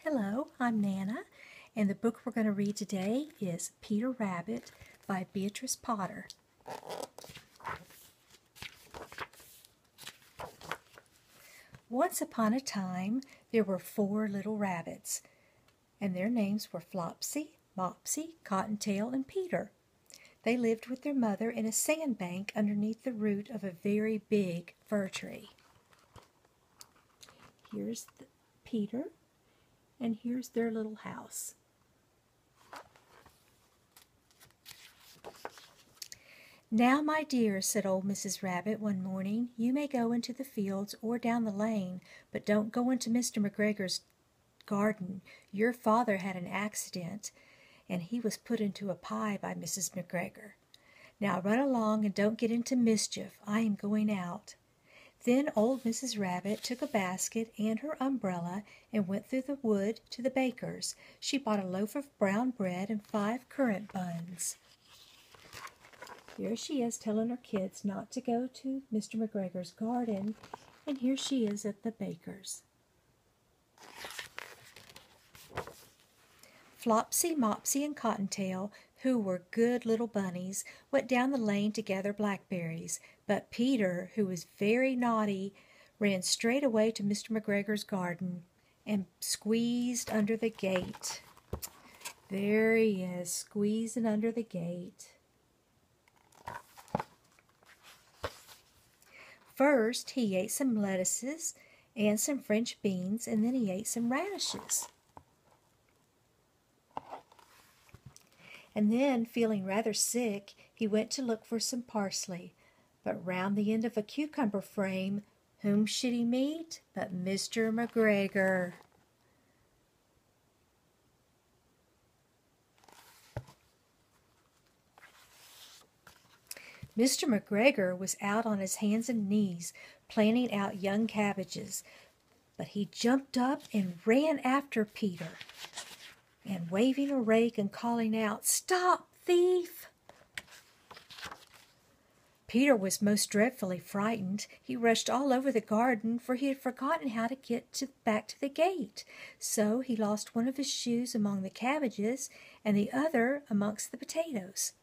Hello, I'm Nana, and the book we're going to read today is Peter Rabbit by Beatrix Potter. Once upon a time, there were 4 little rabbits, and their names were Flopsy, Mopsy, Cottontail, and Peter. They lived with their mother in a sandbank underneath the root of a very big fir tree. Here's Peter, and here's their little house. "Now, my dear," said old Mrs. Rabbit one morning, "you may go into the fields or down the lane, but don't go into Mr. McGregor's garden. Your father had an accident, and he was put into a pie by Mrs. McGregor. Now run along and don't get into mischief. I am going out." Then old Mrs. Rabbit took a basket and her umbrella and went through the wood to the baker's. She bought a loaf of brown bread and 5 currant buns. Here she is telling her kids not to go to Mr. McGregor's garden, and here she is at the baker's. Flopsy, Mopsy, and Cottontail, who were good little bunnies, went down the lane to gather blackberries, but Peter, who was very naughty, ran straight away to Mr. McGregor's garden and squeezed under the gate. There he is, squeezing under the gate. First, he ate some lettuces and some French beans, and then he ate some radishes. And then, feeling rather sick, he went to look for some parsley. But round the end of a cucumber frame, whom should he meet but Mr. McGregor? Mr. McGregor was out on his hands and knees, planting out young cabbages, but he jumped up and ran after Peter, and waving a rake and calling out, "Stop, thief!" Peter was most dreadfully frightened. He rushed all over the garden, for he had forgotten how to get back to the gate. So he lost one of his shoes among the cabbages and the other amongst the potatoes.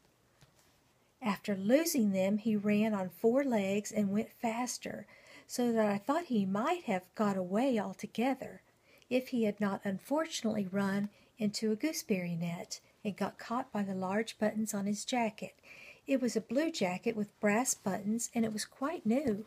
After losing them, he ran on 4 legs and went faster, so that I thought he might have got away altogether, if he had not unfortunately run into a gooseberry net and got caught by the large buttons on his jacket. It was a blue jacket with brass buttons, and it was quite new.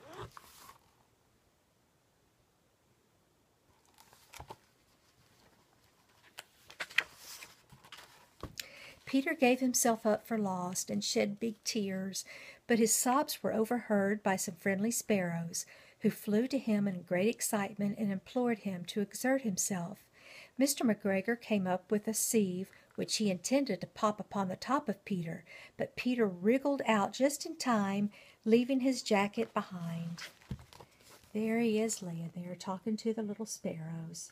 Peter gave himself up for lost and shed big tears, but his sobs were overheard by some friendly sparrows, who flew to him in great excitement and implored him to exert himself. Mr. McGregor came up with a sieve, which he intended to pop upon the top of Peter, but Peter wriggled out just in time, leaving his jacket behind. There he is laying there, talking to the little sparrows.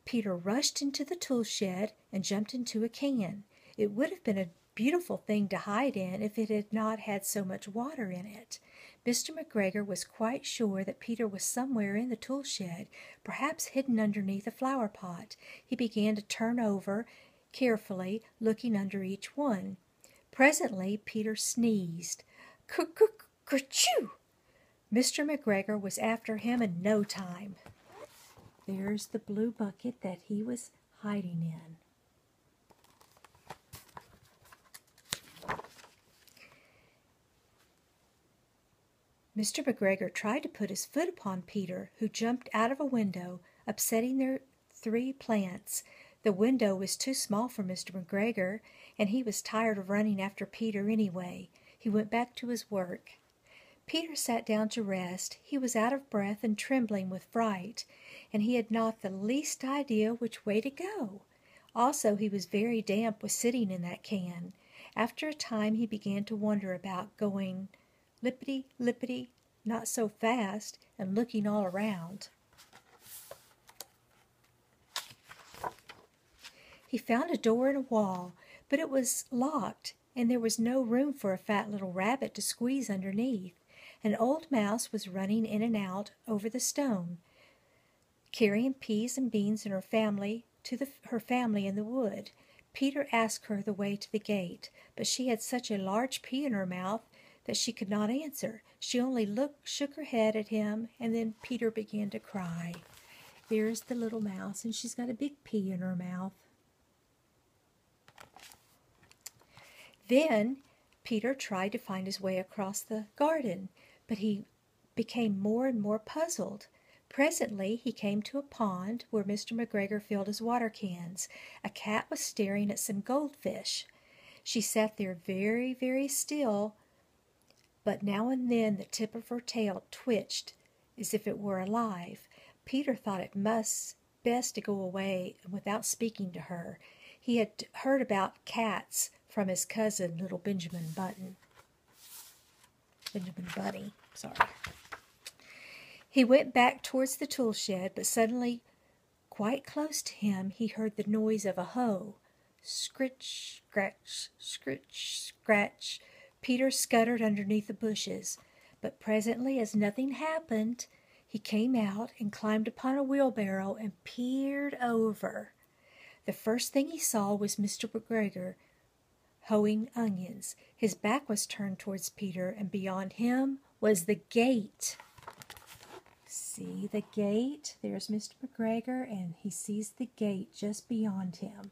Peter rushed into the tool shed and jumped into a can. It would have been a beautiful thing to hide in if it had not had so much water in it. Mr. McGregor was quite sure that Peter was somewhere in the tool shed, perhaps hidden underneath a flower pot. He began to turn over carefully, looking under each one. Presently Peter sneezed. "Kerchoo!" Mr. McGregor was after him in no time. There's the blue bucket that he was hiding in. Mr. McGregor tried to put his foot upon Peter, who jumped out of a window, upsetting their 3 plants. The window was too small for Mr. McGregor, and he was tired of running after Peter anyway. He went back to his work. Peter sat down to rest. He was out of breath and trembling with fright, and he had not the least idea which way to go. Also, he was very damp with sitting in that can. After a time he began to wonder about going lippity, lippity, not so fast, and looking all around. He found a door in a wall, but it was locked, and there was no room for a fat little rabbit to squeeze underneath. An old mouse was running in and out over the stone, carrying peas and beans and her family in the wood. Peter asked her the way to the gate, but she had such a large pea in her mouth that she could not answer. She only shook her head at him, and then Peter began to cry. There's the little mouse, and she's got a big pea in her mouth. Then Peter tried to find his way across the garden, but he became more and more puzzled. Presently he came to a pond where Mr. McGregor filled his water cans. A cat was staring at some goldfish. She sat there very, very still, but now and then the tip of her tail twitched as if it were alive. Peter thought it best to go away without speaking to her. He had heard about cats from his cousin, little Benjamin Bunny. He went back towards the tool shed, but suddenly, quite close to him, he heard the noise of a hoe. Scritch, scratch, scritch, scratch. Peter scuttered underneath the bushes, but presently, as nothing happened, he came out and climbed upon a wheelbarrow and peered over. The first thing he saw was Mr. McGregor hoeing onions. His back was turned towards Peter, and beyond him was the gate. See the gate? There's Mr. McGregor, and he sees the gate just beyond him.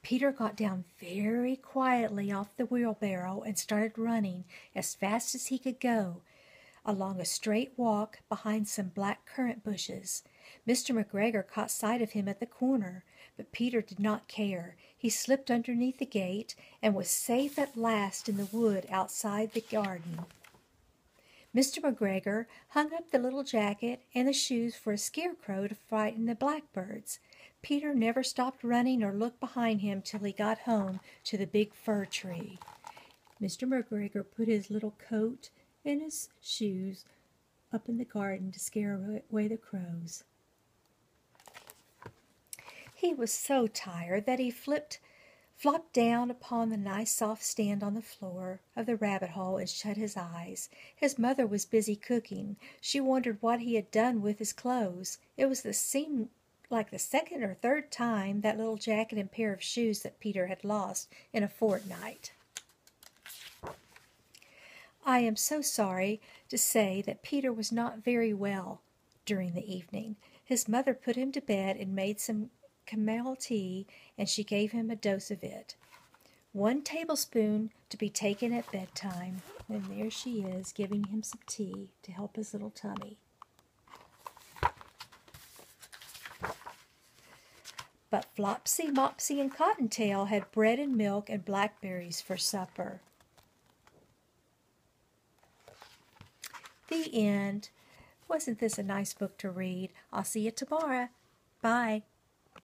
Peter got down very quietly off the wheelbarrow and started running as fast as he could go along a straight walk behind some black currant bushes. Mr. McGregor caught sight of him at the corner, but Peter did not care. He slipped underneath the gate and was safe at last in the wood outside the garden. Mr. McGregor hung up the little jacket and the shoes for a scarecrow to frighten the blackbirds. Peter never stopped running or looked behind him till he got home to the big fir tree. Mr. McGregor put his little coat and his shoes up in the garden to scare away the crows. He was so tired that he flopped down upon the nice soft stand on the floor of the rabbit hole and shut his eyes. His mother was busy cooking. She wondered what he had done with his clothes. It seemed like the second or third time that little jacket and pair of shoes that Peter had lost in a fortnight. I am so sorry to say that Peter was not very well during the evening. His mother put him to bed and made some camel tea, and she gave him a dose of it. 1 tablespoon to be taken at bedtime. And there she is, giving him some tea to help his little tummy. But Flopsy, Mopsy, and Cottontail had bread and milk and blackberries for supper. The end. Wasn't this a nice book to read? I'll see you tomorrow. Bye.